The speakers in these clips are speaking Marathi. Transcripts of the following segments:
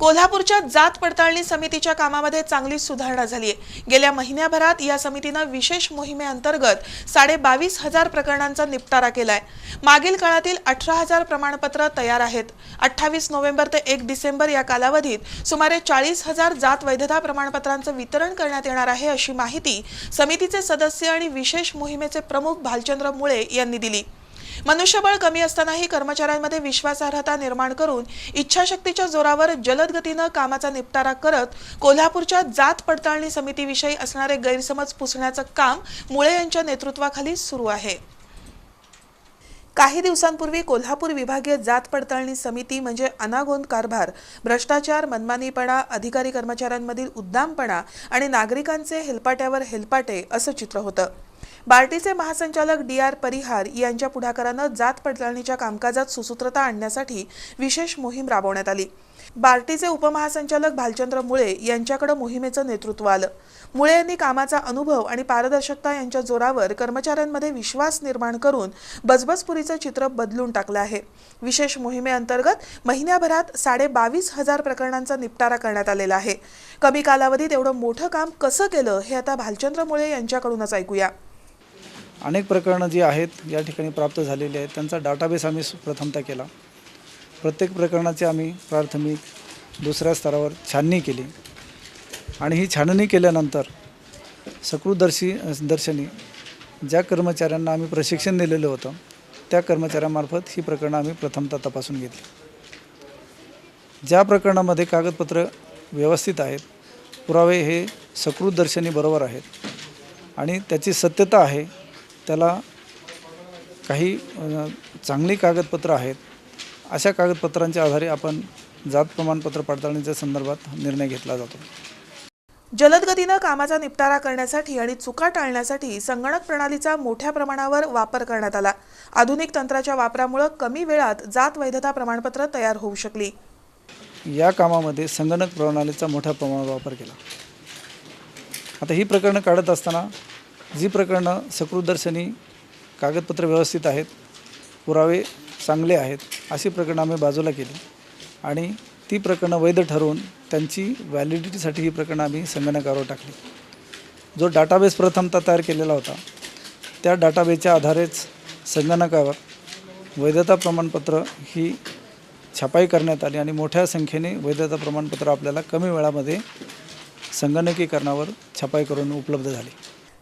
कोल्हापूरच्या जात पडताळणी समितीच्या कामामध्ये चांगली सुधारणा झाली आहे। गेल्या महिन्याभरात या समितीने विशेष मोहिमेअंतर्गत 22,500 प्रकरणांचा निपटारा केलाय। मागील काळातील 18,000 प्रमाणपत्र तयार आहेत। 28 नोव्हेंबर ते 1 डिसेंबर या कालावधीत सुमारे 40,000 जात वैधता प्रमाणपत्रांचे वितरण करण्यात येणार आहे, अशी माहिती समितीचे सदस्य आणि विशेष मोहिमेचे प्रमुख भालचंद्र मुळे यांनी दिली। मनुष्यबळ कमी असतानाही कर्मचाऱ्यांमध्ये विश्वासार्हता निर्माण करून इच्छाशक्तीच्या जोरावर जलद गतीने कामाचा निपटारा करत कोल्हापूरच्या जात पडताळणी समितीविषयी असणारे गैरसमज पुसण्याचे काम मुळे यांच्या नेतृत्वाखाली सुरू आहे। काही दिवसांपूर्वी कोल्हापूर विभागीय जात पडताळणी समिती म्हणजे अनागोंद कारभार, भ्रष्टाचार, मनमानीपणा, अधिकारी कर्मचाऱ्यांमधील उद्दामपणा आणि नागरिकांचे हेलपाट्यावर हेलपाटे असं चित्र होतं। बार्टीचे महासंचालक डी.आर. परिहार यांच्या पुढाकाराने जात पडताळणीच्या कामकाजात सुसूत्रता आणण्यासाठी विशेष मोहीम राबवण्यात आली। बार्टीचे उपमहासंचालक भालचंद्र मुळे यांच्याकडे मोहिमेचं नेतृत्व आलं। मुळे यांनी कामाचा अनुभव आणि पारदर्शकता यांच्या जोरावर कर्मचाऱ्यांमध्ये विश्वास निर्माण करून बजबजपुरीचं चित्र बदलून टाकलं आहे। विशेष मोहिमेअंतर्गत महिन्याभरात 22,500 प्रकरणांचा निपटारा करण्यात आलेला आहे। कमी कालावधीत एवढं मोठं काम कसं केलं हे आता भालचंद्र मुळे यांच्याकडूनच ऐकूया। अनेक प्रकरणं जी आहेत या ठिकाणी प्राप्त झालेली आहेत त्यांचा डाटाबेस आम्ही प्रथमतः केला। प्रत्येक प्रकरणाची आम्ही प्राथमिक दुसऱ्या स्तरावर छाननी केली आणि ही छाननी केल्यानंतर सकृतदर्शनी ज्या कर्मचाऱ्यांना आम्ही प्रशिक्षण दिलेलं होतं त्या कर्मचाऱ्यांमार्फत ही प्रकरणं आम्ही प्रथमतः तपासून घेतली। ज्या प्रकरणामध्ये कागदपत्र व्यवस्थित आहेत, पुरावे हे सकृतदर्शनी बरोबर आहेत आणि त्याची सत्यता आहे, त्याला काही चांगली कागदपत्र आहेत, अशा कागदपत्रांच्या आधारे आपण जात प्रमाणपत्र पडताळणीच्या संदर्भात निर्णय घेतला जातो। जलद गतीने कामाचा निपटारा करण्यासाठी आणि चुका टाळण्यासाठी संगणक प्रणालीचा मोठ्या प्रमाणावर वापर करण्यात आला। आधुनिक तंत्राच्या वापरामुळे कमी वेळात जात वैधता प्रमाणपत्र तयार होऊ शकली। या कामामध्ये संगणक प्रणालीचा मोठ्या प्रमाणावर वापर केला। आता ही प्रकरणं काढत असताना जी प्रकरणं सकृतदर्शनी कागदपत्र व्यवस्थित आहेत, पुरावे चांगले आहेत, अशी प्रकरणं आम्ही बाजूला केली आणि ती प्रकरणं वैध ठरवून त्यांची व्हॅलिडिटीसाठी ही प्रकरणं आम्ही संगणकावर टाकली। जो डाटाबेस प्रथमतः तयार केलेला होता त्या डाटाबेसच्या आधारेच संगणकावर वैधता प्रमाणपत्र ही छपाई करण्यात आली आणि मोठ्या संख्येने वैधता प्रमाणपत्र आपल्याला कमी वेळामध्ये संगणकीकरणावर छपाई करून उपलब्ध झाली।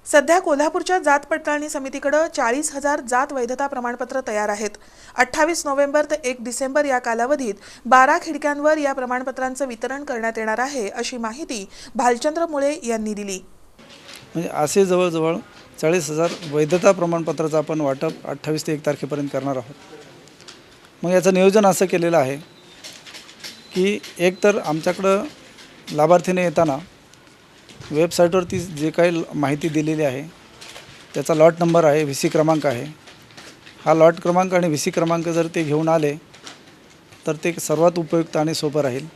सध्या कोल्हापूरच्या जात पडताळणी समितीकडे 40,000 जात वैधता प्रमाणपत्र तयार आहेत। 28 नोव्हेंबर ते 1 डिसेंबर या कालावधीत 12 खिडक्यांवर या प्रमाणपत्रांचं वितरण करण्यात येणार आहे, अशी माहिती भालचंद्र मुळे यांनी दिली। म्हणजे असे जवळजवळ 40,000 वैधता प्रमाणपत्राचं आपण वाटप 28 ते 1 तारखेपर्यंत करणार आहोत। मग याचं नियोजन असं केलेलं आहे की एक तर आमच्याकडं लाभार्थीने येताना वेबसाईटवरती जे काही माहिती दिलेली आहे त्याचा लॉट नंबर आहे, व्ही.सी. क्रमांक आहे। हा लॉट क्रमांक आणि व्ही.सी. क्रमांक जर ते घेऊन आले तर ते सर्वात उपयुक्त आणि सोपं राहील।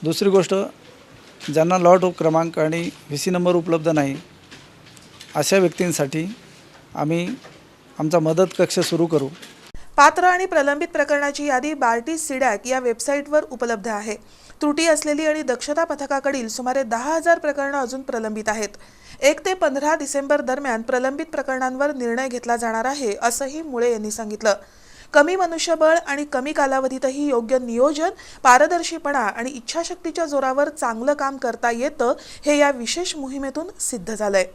दुसरी गोष्ट, ज्यांना लॉट क्रमांक आणि व्ही.सी. नंबर उपलब्ध नाही अशा व्यक्तींसाठी आम्ही आमचा मदत कक्ष सुरू करू। पात्र आणि प्रलंबित प्रकरणाची यादी बार्टी सीडॅक या वेबसाईटवर उपलब्ध आहे। त्रुटी असलेली आणि दक्षता पथकाकडील सुमारे 10,000 प्रकरणं अजून प्रलंबित आहेत। 1 ते 15 डिसेंबर दरम्यान प्रलंबित प्रकरणांवर निर्णय घेतला जाणार आहे, असंही मुळे यांनी सांगितलं। कमी मनुष्यबळ आणि कमी कालावधीतही योग्य नियोजन, पारदर्शीपणा आणि इच्छाशक्तीच्या जोरावर चांगलं काम करता येतं, हे या विशेष मोहिमेतून सिद्ध झालंय।